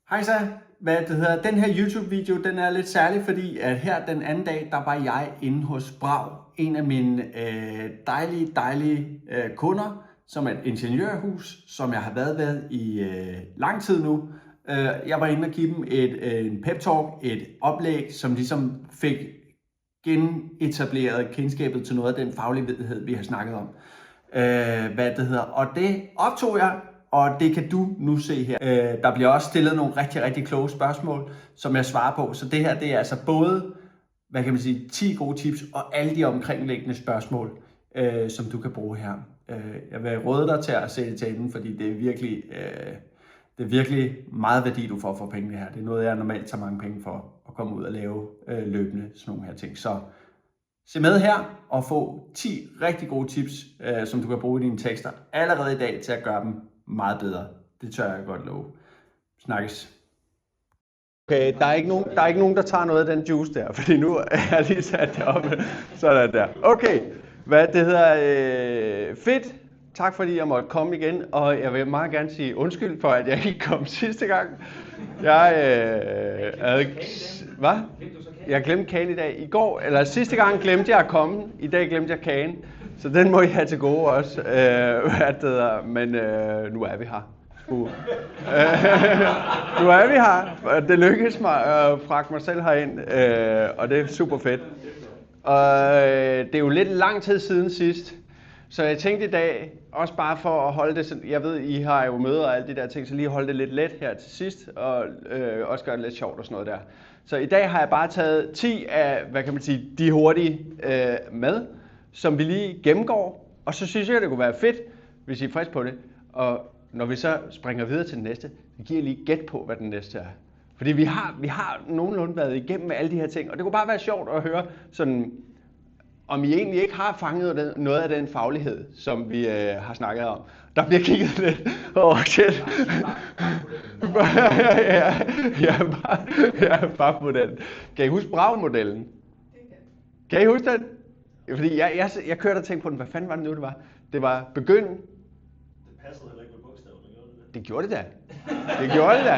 Hej så. Den her YouTube-video, den er lidt særlig, fordi at her den anden dag, der var jeg inde hos Brag, en af mine dejlige kunder, som er et ingeniørhus, som jeg har været ved i lang tid nu. Jeg var inde og give dem en pep-talk, et oplæg, som ligesom fik genetableret kendskabet til noget af den faglighed, vi har snakket om. Og det optog jeg, og det kan du nu se her. Der bliver også stillet nogle rigtig kloge spørgsmål, som jeg svarer på. Så det her, det er altså både, 10 gode tips og alle de omkringliggende spørgsmål, som du kan bruge her. Jeg vil råde dig til at se det til enden, fordi det er virkelig meget værdi, du får for pengene her. Det er noget, jeg normalt tager mange penge for at komme ud og lave løbende sådan nogle her ting. Så se med her og få 10 rigtig gode tips, som du kan bruge i dine tekster allerede i dag til at gøre dem meget bedre. Det tør jeg godt love. Snakkes. Okay, der er ikke nogen, der tager noget af den juice der, fordi nu er jeg lige sat det op. Sådan der. Okay, fedt. Tak fordi jeg måtte komme igen, og jeg vil meget gerne sige undskyld for, at jeg ikke kom sidste gang. Jeg glemte kagen i dag. Sidste gang glemte jeg at komme, i dag glemte jeg kagen. Så den må I have til gode også. Men nu er vi her. Nu er vi her. Det lykkedes mig at fragte mig selv herind, og det er super fedt. Og det er jo lidt lang tid siden sidst. Så jeg tænkte i dag, også bare for at holde det, jeg ved, I har jo møder og alle de der ting, så lige holde det lidt let her til sidst, og også gøre det lidt sjovt og sådan noget der. Så i dag har jeg bare taget 10 af, de hurtige med, som vi lige gennemgår. Og så synes jeg, det kunne være fedt, hvis I er frisk på det. Og når vi så springer videre til den næste, så giver jeg lige gæt på, hvad den næste er. Fordi vi har nogenlunde været igennem med alle de her ting, og det kunne bare være sjovt at høre sådan, om I egentlig ikke har fanget noget af den faglighed, som vi har snakket om. Der bliver kigget lidt over til. Bare modellen. Kan I huske Brag-modellen? Kan I huske den? Fordi jeg kørte og tænkte på den. Hvad fanden var det nu, det var? Det var begynde. Det passede heller ikke med bogstaverne, gjorde det? Det gjorde det da. Det gjorde det da.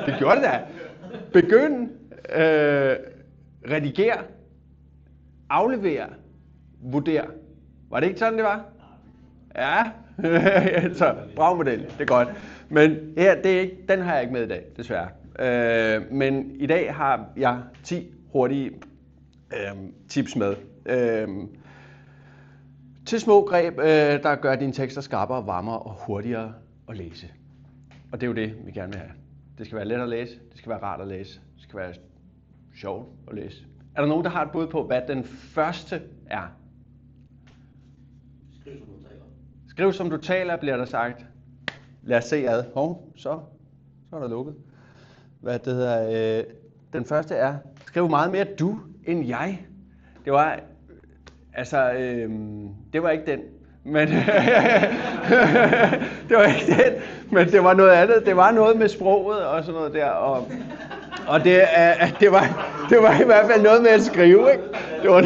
Det gjorde det da. Begynd. Redigere, aflevere, vurdere. Var det ikke sådan, det var? Ja. Så, Brag-model, det er godt. Men her, den har jeg ikke med i dag, desværre. Men i dag har jeg 10 hurtige tips med. Til små greb, der gør dine tekster skarpere, varmere og hurtigere at læse. Og det er jo det, vi gerne vil have. Det skal være let at læse, det skal være rart at læse, det skal være sjovt at læse. Er der nogen, der har et bud på, hvad den første er? Skriv som du taler. Skriv som du taler, bliver der sagt. Lad os se ad. Så er der lukket. Den første er, skriv meget mere du end jeg. Det var, det var ikke den. Men det var ikke den, men det var noget andet. Det var noget med sproget og sådan noget der. Og det var i hvert fald noget med at skrive, ikke? Det var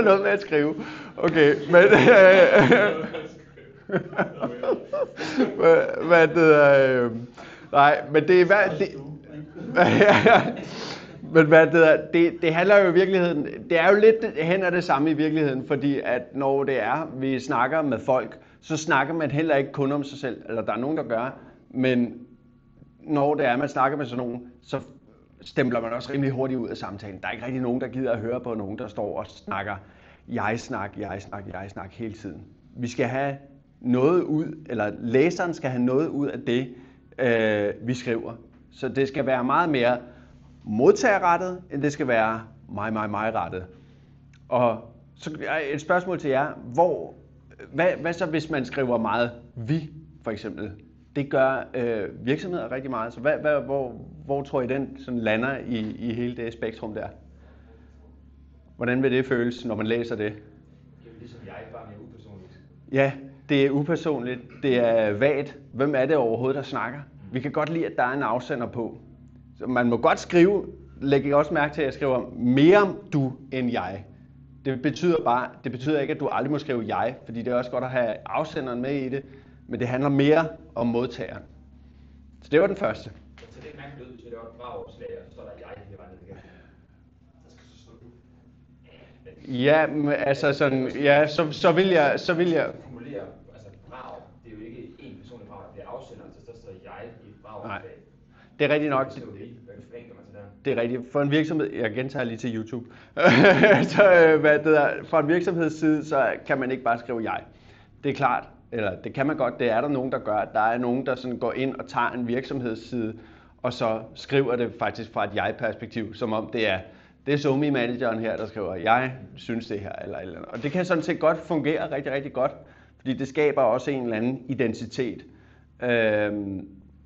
noget med at skrive. Okay, men nej, men det er det handler jo i virkeligheden, det er jo lidt hen ad det samme i virkeligheden, fordi at når det er, vi snakker med folk, så snakker man heller ikke kun om sig selv, eller der er nogen, der gør, men når det er, man snakker med sådan nogen, så stempler man også rimelig hurtigt ud af samtalen. Der er ikke rigtig nogen, der gider at høre på nogen, der står og snakker jeg-snak hele tiden. Vi skal have noget ud, eller læseren skal have noget ud af det, vi skriver. Så det skal være meget mere modtagerrettet, end det skal være mig-rettet. Og så et spørgsmål til jer. Hvad så, hvis man skriver meget vi, for eksempel? Det gør virksomheder rigtig meget. Så hvor tror I, den sådan lander i hele det spektrum der? Hvordan vil det føles, når man læser det? Det er jo ligesom jeg, bare mere upersonligt. Ja, det er upersonligt. Det er vagt. Hvem er det overhovedet, der snakker? Vi kan godt lide, at der er en afsender på. Så man må godt skrive, lægge også mærke til, at jeg skriver mere du end jeg. Det betyder ikke, at du aldrig må skrive jeg, fordi det er også godt at have afsenderen med i det, men det handler mere om modtageren. Så det var den første. Så det er mærkeligt ud, hvis det var et bragopslag, og så står der jeg hele vejen ned igennem. Så skal så stå du. Ja, altså sådan, ja, så vil jeg... Formulere, altså brag, det er jo ikke én person i brag, det er afsenderen, så der står jeg i et bragopslag. Nej, det er rigtigt nok. Hvad forenkler man til der? Det er rigtigt. For en virksomhed, jeg gentager lige til YouTube, så fra en virksomhedsside, så kan man ikke bare skrive jeg. Det er klart, eller det kan man godt, det er der nogen, der gør. Der er nogen, der sådan går ind og tager en virksomhedsside, og så skriver det faktisk fra et jeg-perspektiv, som om det er SoMe-manageren her, der skriver, jeg synes det her, eller andet. Og det kan sådan set godt fungere rigtig, rigtig godt, fordi det skaber også en eller anden identitet.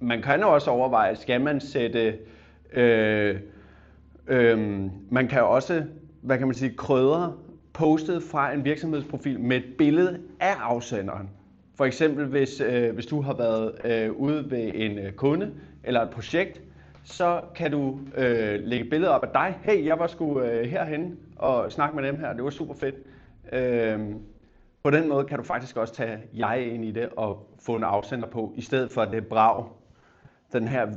Man kan også overveje, skal man sætte, man kan også, hvad kan man sige, krydre postet fra en virksomhedsprofil med et billede af afsenderen. For eksempel, hvis du har været ude ved en kunde eller et projekt, så kan du lægge billeder op af dig. Hey, jeg var sgu herhenne og snakke med dem her, det var super fedt. På den måde kan du faktisk også tage jeg ind i det og få en afsender på, i stedet for det brag, den her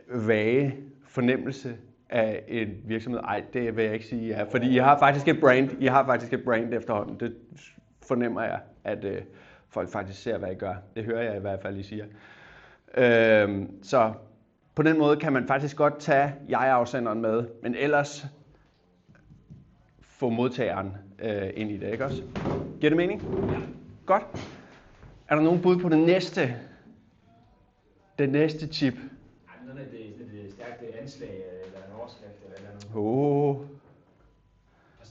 vage fornemmelse af en virksomhed. Ej, det vil jeg ikke sige, ja, fordi I har faktisk et brand efterhånden. Det fornemmer jeg, at folk faktisk ser, hvad I gør. Det hører jeg i hvert fald, I siger. Så på den måde kan man faktisk godt tage jeg-afsenderen med, men ellers få modtageren ind i det, ikke også? Giver det mening? Ja. Godt. Er der nogen bud på det næste tip? Noget af det stærke anslag, eller en overskrift, eller noget.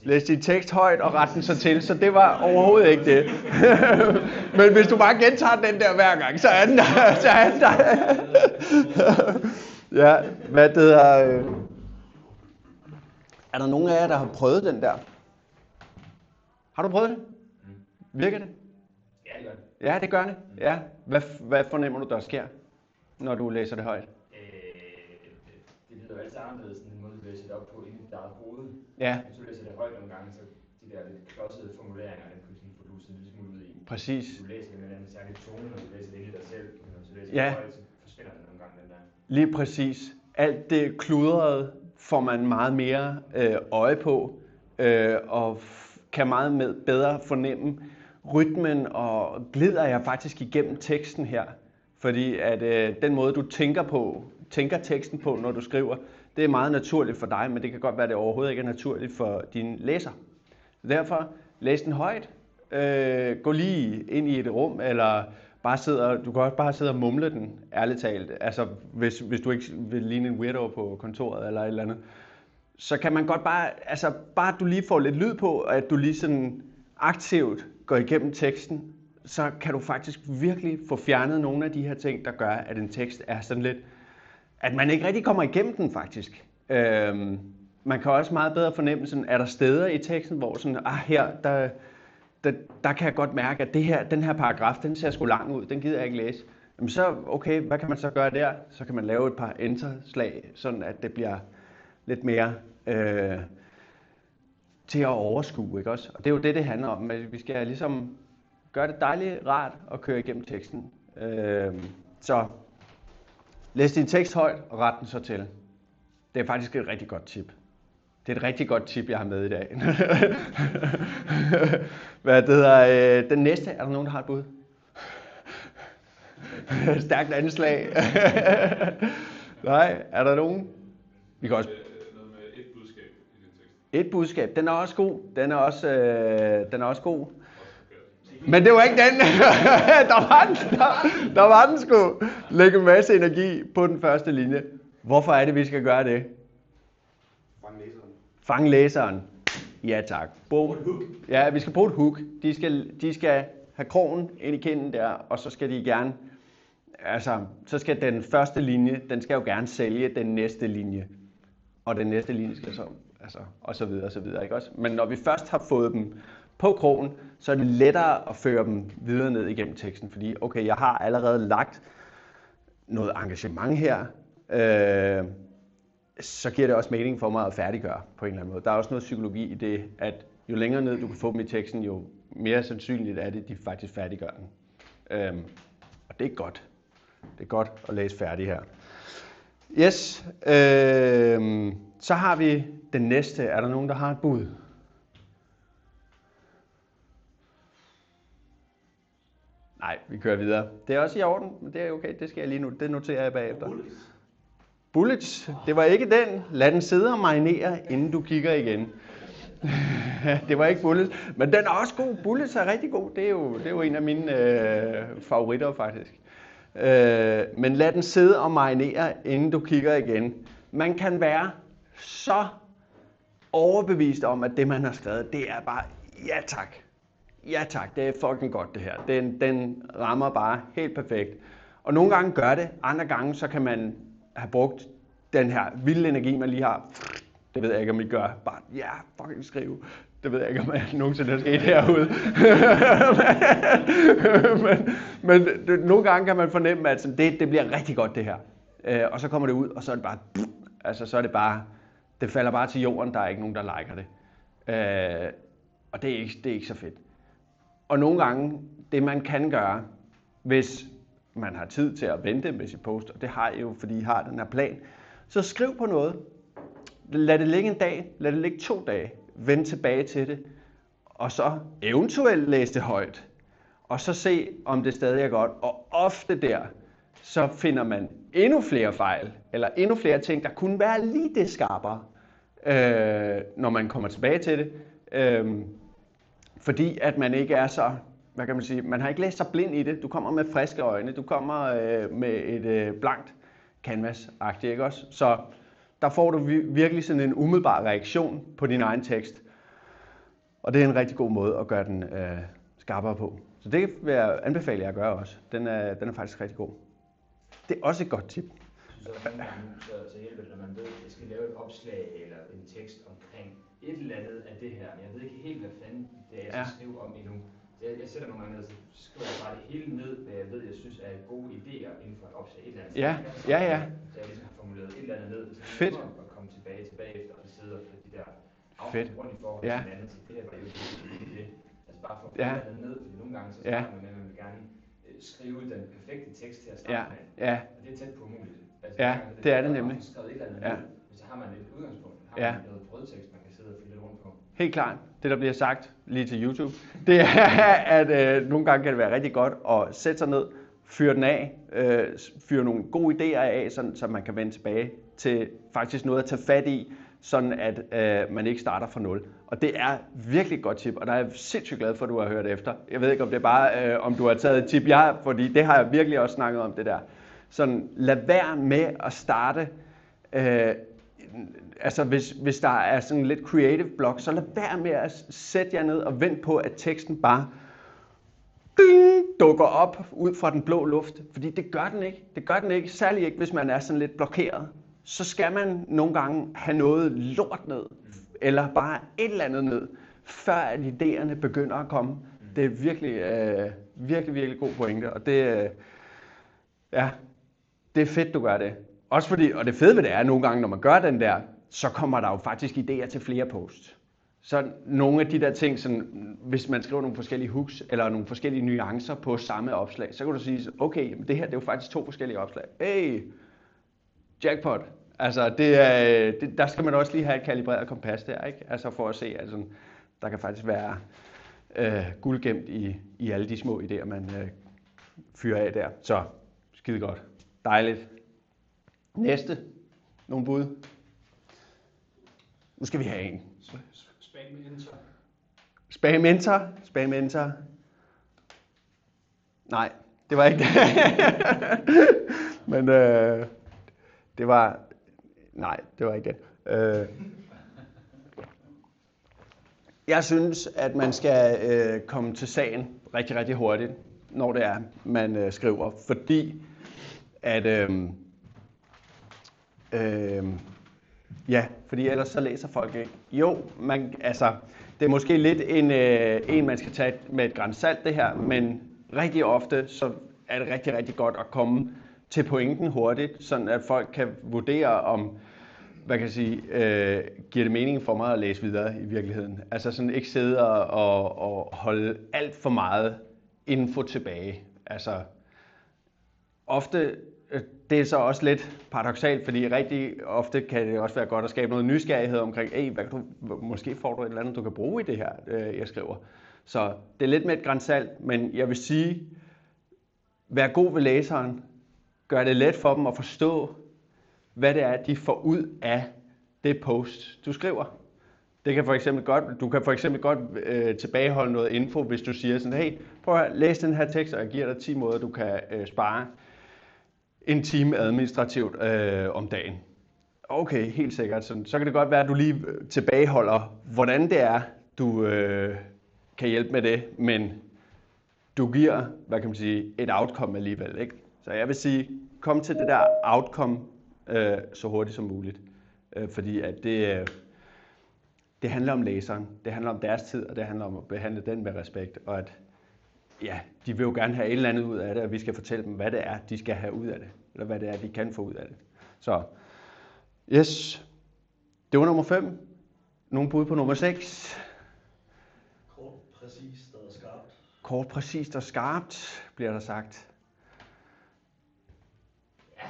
Læs din tekst højt og ret den så til, så det var overhovedet ikke det. Men hvis du bare gentager den der hver gang, så er den der. Ja, hvad det hedder... Er der nogen af jer, der har prøvet den der? Har du prøvet det? Virker det? Ja, det gør det. Ja, det gør det. Ja. Hvad fornemmer du, der sker, når du læser det højt? Det lyder jo altid anderledes, end den måde, du læser det op på inde i dit eget hoved. Ja. Hvis du læser det højt nogle gange, så de der lidt klodsede formuleringer, den kunne sådan få luset en lille smule ud i. Præcis. Du læser det med en anden særlig tone, når du læser det inde i dig selv. Når du læser Ja. det højt, så forsvinder den nogle gange, den der. Lige præcis. Alt det kludrede får man meget mere øje på, og kan meget bedre fornemme rytmen, og glider jeg faktisk igennem teksten her. Fordi at den måde, du tænker teksten på, når du skriver, det er meget naturligt for dig, men det kan godt være, at det overhovedet ikke er naturligt for dine læser. Derfor læs den højt. Gå lige ind i et rum, eller du kan også bare sidde og mumle den, ærligt talt. Altså, hvis du ikke vil ligne en weirdo på kontoret eller et eller andet. Så kan man godt bare at du lige får lidt lyd på, at du lige sådan aktivt går igennem teksten, så kan du faktisk virkelig få fjernet nogle af de her ting, der gør, at en tekst er sådan lidt, at man ikke rigtig kommer igennem den faktisk. Man kan også meget bedre fornemme, sådan, er der steder i teksten, hvor sådan, der kan jeg godt mærke, at den her paragraf, den ser sgu lang ud, den gider jeg ikke læse. Jamen så, okay, hvad kan man så gøre der? Så kan man lave et par enterslag, sådan at det bliver lidt mere til at overskue, ikke også? Og det er jo det handler om, at vi skal ligesom gøre det dejligt rart at køre igennem teksten. Så læs din tekst højt og ret den så til. Det er faktisk et rigtig godt tip. Det er et rigtig godt tip, jeg har med i dag. Den næste, er der nogen, der har et bud? Stærkt anslag. Nej, er der nogen? Vi kan også... Noget med et budskab i din tekst. Et budskab, den er også god. Den er også god. Men det var ikke den. der var den sgu. Lægge en masse energi på den første linje. Hvorfor er det, vi skal gøre det? Fang læseren. Ja tak. Boom. Ja, vi skal bruge et hook. De skal have krogen ind i kinden der, og så skal de gerne, så skal den første linje, den skal jo gerne sælge den næste linje. Og den næste linje skal så, og så videre, ikke også? Men når vi først har fået dem på krogen, så er det lettere at føre dem videre ned igennem teksten, fordi okay, jeg har allerede lagt noget engagement her, så giver det også mening for mig at færdiggøre på en eller anden måde. Der er også noget psykologi i det, at jo længere ned du kan få dem i teksten, jo mere sandsynligt er det, de faktisk færdiggør den. Og det er godt. Det er godt at læse færdig her. Yes, så har vi den næste. Er der nogen, der har et bud? Nej, vi kører videre. Det er også i orden, men det er okay. Det skal jeg lige nu. Det noterer jeg bagefter. Bullets. Det var ikke den. Lad den sidde og marinere, inden du kigger igen. Det var ikke Bullets, men den er også god. Bullets er rigtig god. Det er jo en af mine favoritter faktisk. Men lad den sidde og marinere, inden du kigger igen. Man kan være så overbevist om, at det man har skrevet, det er bare ja tak. Ja tak, det er fucking godt det her. Den rammer bare helt perfekt. Og nogle gange gør det, andre gange så kan man have brugt den her vilde energi, man lige har. Det ved jeg ikke, om I gør. Bare, ja, fucking skrive. Det ved jeg ikke, om jeg nogensinde er sket herude. men nogle gange kan man fornemme, at det bliver rigtig godt det her. Og så kommer det ud, og så er det bare... Altså, så er det bare... Det falder bare til jorden, der er ikke nogen, der liker det. Og det er ikke så fedt. Og nogle gange, det man kan gøre, hvis man har tid til at vente med sit post, og det har I jo, fordi I har den her plan, så skriv på noget. Lad det ligge en dag, lad det ligge 2 dage, vend tilbage til det, og så eventuelt læse det højt, og så se, om det stadig er godt. Og ofte der, så finder man endnu flere fejl, eller endnu flere ting, der kunne være lige det skarpere, når man kommer tilbage til det. Fordi at man ikke er så, hvad kan man sige, man har ikke læst sig blind i det. Du kommer med friske øjne, du kommer med et blankt canvas-agtigt, ikke også? Så der får du virkelig sådan en umiddelbar reaktion på din egen tekst. Og det er en rigtig god måde at gøre den skarpere på. Så det vil jeg anbefale jer at gøre også. Den er faktisk rigtig god. Det er også et godt tip. Så hjælper det, når man ved, at jeg skal lave et opslag eller en tekst omkring et eller andet af det her. Men jeg ved ikke helt, hvad fanden det er, jeg skal skrive om endnu. Så jeg sætter nogle gange ned, så skriver jeg bare det hele ned, hvad jeg ved, jeg synes er gode idéer inden for et opslag. Et eller andet. Ja. Så jeg ligesom har formuleret et eller andet ned, så fedt. At komme tilbage efter og sidde og de der fedt. Rundt i forhold til hinanden. Så det her var jo det. Altså bare for at få det ned, fordi nogle gange så starter man med, at man vil gerne skrive den perfekte tekst til at starte med. Ja. Og det er tæt på umuligt. Altså, ja, det er det nemlig. Skrevet et eller andet ned, så har man et udgangspunkt. Har man noget brødtekst, man kan sidde og fylde lidt rundt på. Helt klart. Det, der bliver sagt lige til YouTube, det er, at nogle gange kan det være rigtig godt at sætte sig ned, fyre den af, fyre nogle gode idéer af, så man kan vende tilbage til faktisk noget at tage fat i, sådan at man ikke starter fra 0. Og det er virkelig et godt tip, og der er jeg sindssygt glad for, at du har hørt efter. Jeg ved ikke, om det er bare, om du har taget et tip, fordi det har jeg virkelig også snakket om, det der. Sådan, lad være med at starte, altså hvis der er sådan lidt creative block, så lad være med at sætte jer ned og vente på, at teksten bare dukker op ud fra den blå luft. Fordi det gør den ikke. Det gør den ikke, særligt ikke, hvis man er sådan lidt blokeret. Så skal man nogle gange have noget lort ned, eller bare et eller andet ned, før at idéerne begynder at komme. Det er virkelig god pointe, og det er fedt, du gør det. Også fordi, og det fede ved det er, at nogle gange, når man gør den der, så kommer der jo faktisk idéer til flere posts. Så nogle af de der ting, sådan, hvis man skriver nogle forskellige hooks, eller nogle forskellige nuancer på samme opslag, så kan du sige, okay, det her det er jo faktisk 2 forskellige opslag. Hey, jackpot. Altså, der skal man også lige have et kalibreret kompas der, ikke? Altså for at se, altså, der kan faktisk være guld gemt i alle de små idéer, man fyrer af der. Så, skide godt. Dejligt. Næste. Nogle bud? Nu skal vi have en. Spam enter. Nej, det var ikke det. Men det var... Nej, det var ikke det. Jeg synes, at man skal komme til sagen rigtig, rigtig hurtigt, når det er, man skriver. Fordi at... fordi ellers så læser folk ikke. Jo, det er måske lidt en man skal tage med et gran salt det her, men rigtig ofte så er det rigtig, rigtig godt at komme til pointen hurtigt, sådan at folk kan vurdere, om hvad kan jeg sige, giver det mening for mig at læse videre i virkeligheden. Altså sådan ikke sidde og holde alt for meget info tilbage. Altså ofte, det er så også lidt paradoksalt, fordi rigtig ofte kan det også være godt at skabe noget nysgerrighed omkring, måske får du et eller andet, du kan bruge i det her, jeg skriver. Så det er lidt med et gran salt, men jeg vil sige, vær god ved læseren. Gør det let for dem at forstå, hvad det er, de får ud af det post, du skriver. Du kan for eksempel godt tilbageholde noget info, hvis du siger sådan, hey, prøv at læse den her tekst, og jeg giver dig 10 måder, du kan spare en time administrativt om dagen. Okay, helt sikkert. Så kan det godt være, at du lige tilbageholder, hvordan det er, du kan hjælpe med det, men du giver, hvad kan man sige, et outcome alligevel, ikke? Så jeg vil sige, kom til det der outcome så hurtigt som muligt, fordi at det handler om læseren, det handler om deres tid, og det handler om at behandle den med respekt, og at ja, de vil jo gerne have et eller andet ud af det, og vi skal fortælle dem, hvad det er, de skal have ud af det, eller hvad det er, de kan få ud af det. Så, yes, det var nummer 5. Nogle bud på nummer 6. Kort, præcist og skarpt. Kort, præcist og skarpt, bliver der sagt. Ja.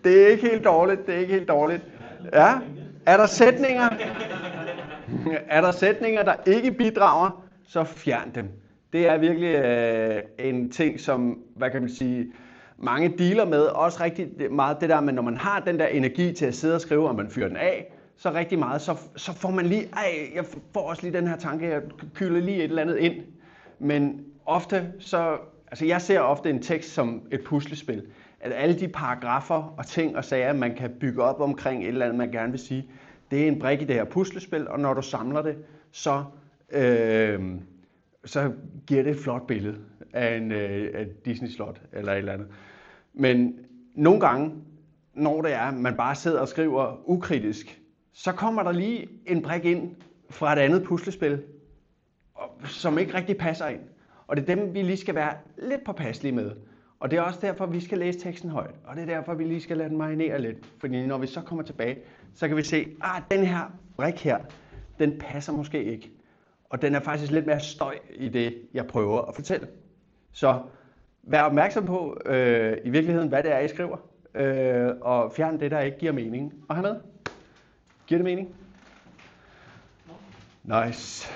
Det er ikke helt dårligt. Ja. Er der sætninger, der ikke bidrager, så fjern dem. Det er virkelig en ting, som, hvad kan man sige, mange dealer med. Også rigtig meget det der med, når man har den der energi til at sidde og skrive, og man fyrer den af, så rigtig meget, så får man lige, jeg får også lige den her tanke, jeg kylder lige et eller andet ind. Men ofte jeg ser ofte en tekst som et puslespil. At alle de paragrafer og ting og sager, man kan bygge op omkring et eller andet, man gerne vil sige, det er en brik i det her puslespil, og når du samler det, så giver det et flot billede af et Disney-slot eller et eller andet. Men nogle gange, når det er, man bare sidder og skriver ukritisk, så kommer der lige en brik ind fra et andet puslespil, som ikke rigtig passer ind. Og det er dem, vi lige skal være lidt påpasselige med. Og det er også derfor, vi skal læse teksten højt. Og det er derfor, vi lige skal lade den marinere lidt. Fordi når vi så kommer tilbage, så kan vi se, den her brik her, den passer måske ikke. Og den er faktisk lidt mere støj i det, jeg prøver at fortælle. Så vær opmærksom på i virkeligheden, hvad det er, I skriver. Og fjern det, der ikke giver mening. Og have med. Giver det mening? Nice.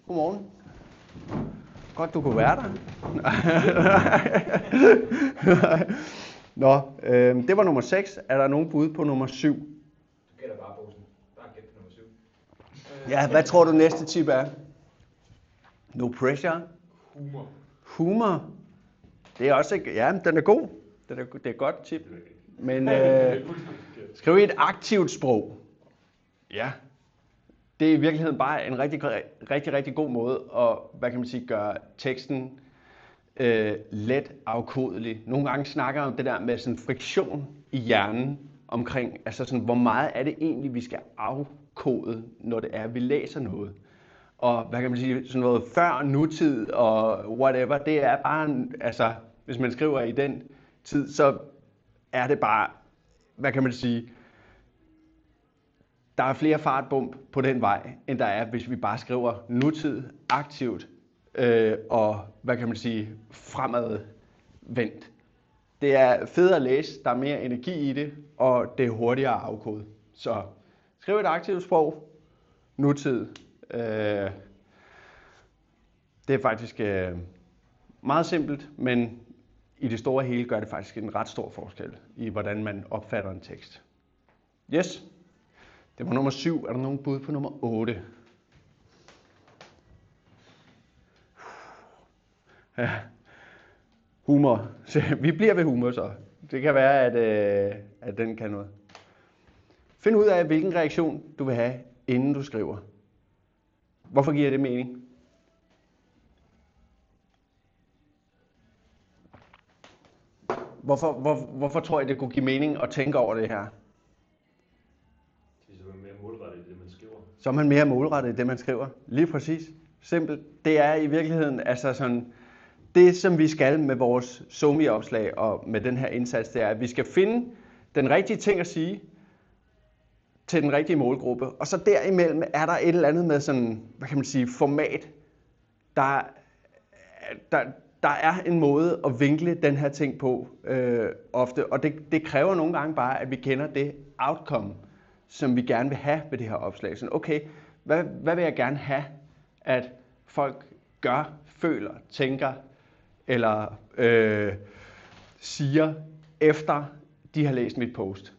Godmorgen. Godt, du kunne være der. Nå, det var nummer 6. Er der nogen bud på nummer 7? Du gætter bare Bosen. Bare gæt på nummer 7. Ja, hvad tror du næste tip er? No pressure. Humor. Det er også ikke... Ja, den er god. Det er et godt tip. Men skriv i et aktivt sprog. Ja. Det er i virkeligheden bare en rigtig god måde at, hvad kan man sige, gøre teksten let afkodelig. Nogle gange snakker jeg om det der med sådan friktion i hjernen omkring, altså sådan, hvor meget er det egentlig, vi skal afkode, når det er, vi læser noget. Og hvad kan man sige, sådan noget før, nutid og whatever, det er bare, altså hvis man skriver i den tid, så er det bare, hvad kan man sige, der er flere fartbump på den vej, end der er, hvis vi bare skriver nutid, aktivt og, hvad kan man sige, fremadvendt. Det er fedt at læse, der er mere energi i det, og det er hurtigere at afkode. Så skriv et aktivt sprog, nutid. Det er faktisk meget simpelt, men i det store hele gør det faktisk en ret stor forskel i, hvordan man opfatter en tekst. Yes. Det var nummer 7. Er der nogen bud på nummer 8? Ja. Humor. Vi bliver ved humor så. Det kan være, at den kan noget. Find ud af, hvilken reaktion du vil have, inden du skriver. Hvorfor giver det mening? Hvorfor tror jeg, det kunne give mening at tænke over det her? Så er man mere målrettet i det, man skriver. Lige præcis. Simpelt. Det er i virkeligheden, altså sådan, det, som vi skal med vores SoMe-opslag og med den her indsats, det er, at vi skal finde den rigtige ting at sige til den rigtige målgruppe. Og så derimellem er der et eller andet med sådan, hvad kan man sige, format, der er en måde at vinkle den her ting på ofte. Og det kræver nogle gange bare, at vi kender det outcome, som vi gerne vil have ved det her opslag. Sådan, okay, hvad vil jeg gerne have, at folk gør, føler, tænker eller siger, efter de har læst mit post.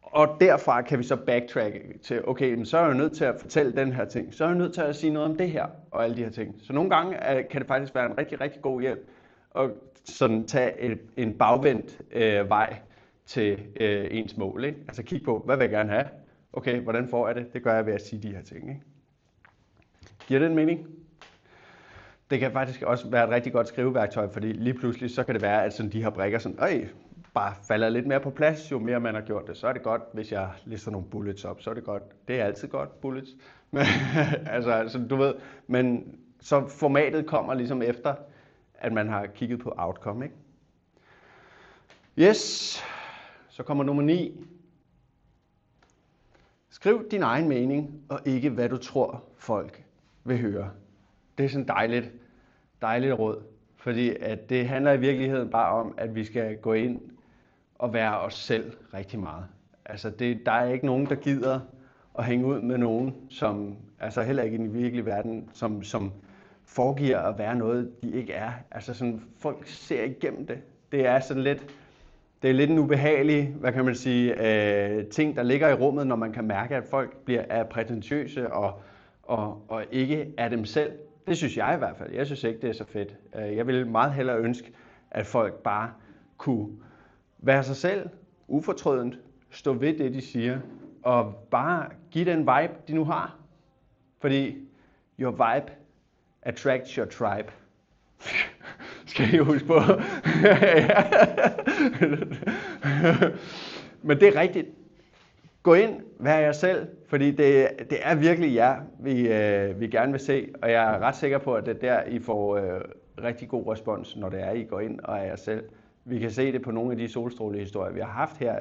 Og derfra kan vi så backtrack til, okay, men så er jeg nødt til at fortælle den her ting. Så er jeg nødt til at sige noget om det her og alle de her ting. Så nogle gange kan det faktisk være en rigtig, rigtig god hjælp at sådan tage en bagvendt vej til ens mål. Ikke? Altså kigge på, hvad vil jeg gerne have? Okay, hvordan får jeg det? Det gør jeg ved at sige de her ting. Ikke? Giver det en mening? Det kan faktisk også være et rigtig godt skriveværktøj, fordi lige pludselig så kan det være, at sådan de her brikker sådan, bare falder lidt mere på plads, jo mere man har gjort det. Så er det godt, hvis jeg lister nogle bullets op, så er det godt. Det er altid godt, bullets. Men, altså, du ved, men så formatet kommer ligesom efter, at man har kigget på outcome, ikke? Yes, så kommer nummer 9. Skriv din egen mening, og ikke hvad du tror, folk vil høre. Det er sådan dejligt råd, fordi at det handler i virkeligheden bare om, at vi skal gå ind og være os selv rigtig meget. Altså der er ikke nogen, der gider at hænge ud med nogen, som, altså heller ikke i den virkelige verden, som foregiver at være noget, de ikke er. Altså sådan, folk ser igennem det. Det er sådan lidt, det er lidt en ubehagelig, hvad kan man sige, ting, der ligger i rummet, når man kan mærke, at folk er prætentiøse og ikke er dem selv. Det synes jeg i hvert fald. Jeg synes ikke, det er så fedt. Jeg vil meget hellere ønske, at folk bare kunne være sig selv, ufortrødent, stå ved det, de siger, og bare give den vibe, de nu har. Fordi your vibe attracts your tribe. Skal I huske på? Men det er rigtigt. Gå ind, vær jer selv, fordi det er virkelig jer, vi gerne vil se. Og jeg er ret sikker på, at det er der, I får rigtig god respons, når det er, I går ind og er jer selv. Vi kan se det på nogle af de solstrålehistorier, vi har haft her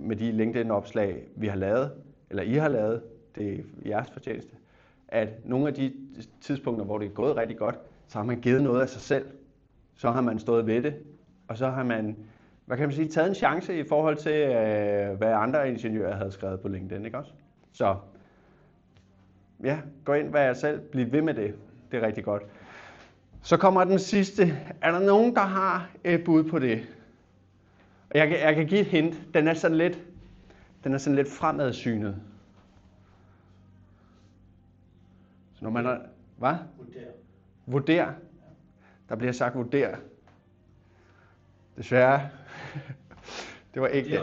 med de LinkedIn-opslag, vi har lavet, eller I har lavet. Det er jeres fortjeneste. At nogle af de tidspunkter, hvor det er gået rigtig godt, så har man givet noget af sig selv. Så har man stået ved det, og så har man, hvad kan man sige, taget en chance i forhold til, hvad andre ingeniører havde skrevet på LinkedIn, ikke også? Så ja, gå ind, vær jer selv, bliv ved med det. Det er rigtig godt. Så kommer den sidste. Er der nogen, der har et bud på det? Jeg kan give et hint. Den er sådan lidt fremadsynet. Så når man har, hvad? Vurder. Der bliver sagt vurder. Desværre. Det var ikke det.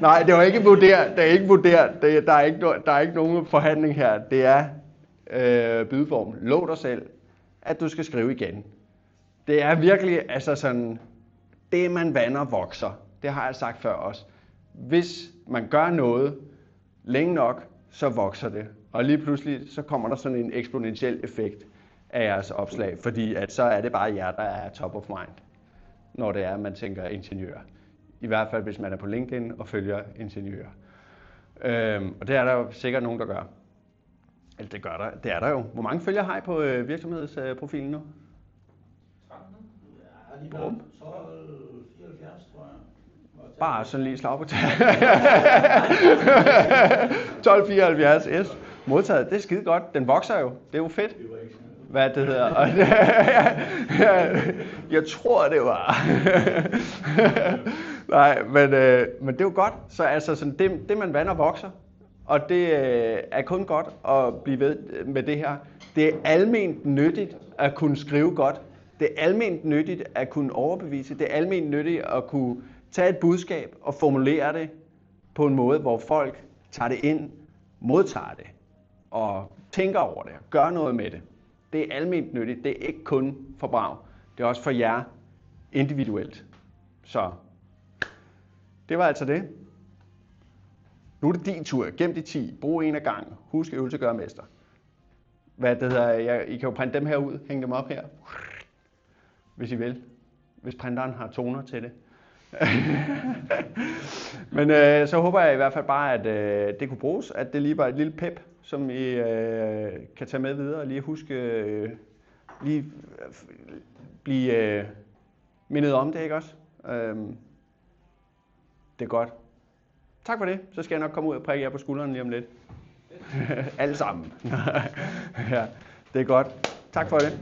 Nej, det var ikke vurder. Det er ikke vurder. Der er ikke nogen forhandling her. Det er bydeform. Lov dig selv, at du skal skrive igen. Det er virkelig, altså sådan, det man vander vokser. Det har jeg sagt før også. Hvis man gør noget længe nok, så vokser det. Og lige pludselig, så kommer der sådan en eksponentiel effekt af jeres opslag, fordi at så er det bare jer, der er top of mind, når det er, man tænker ingeniør. I hvert fald, hvis man er på LinkedIn og følger ingeniører. Og det er der jo sikkert nogen, der gør. Eller det gør der. Det er der jo. Hvor mange følgere har I på virksomhedsprofilen nu? 12, 74, tror jeg. Bare sådan lige slag på taget. 1274 S. Modtaget. Det er skide godt. Den vokser jo. Det er jo fedt. Hvad det hedder. Jeg tror, det var. Nej, men det er jo godt. Så altså sådan, det man vander vokser. Og det er kun godt at blive ved med det her. Det er alment nyttigt at kunne skrive godt. Det er alment nyttigt at kunne overbevise. Det er alment nyttigt at kunne tage et budskab og formulere det på en måde, hvor folk tager det ind, modtager det og tænker over det, gør noget med det. Det er alment nyttigt. Det er ikke kun for Brag. Det er også for jer individuelt. Så det var altså det. Nu er det din tur. Gem de 10. Brug en af gangen. Husk, øvelse gør mester. I kan jo printe dem her ud, hænge dem op her, hvis I vil. Hvis printeren har toner til det. Men så håber jeg i hvert fald bare, at det kunne bruges, at det lige var et lille pep, som I kan tage med videre og lige huske, blive mindet om det, ikke også? Det er godt. Tak for det. Så skal jeg nok komme ud og prikke jer på skulderen lige om lidt. Alle sammen. Ja, det er godt. Tak for det.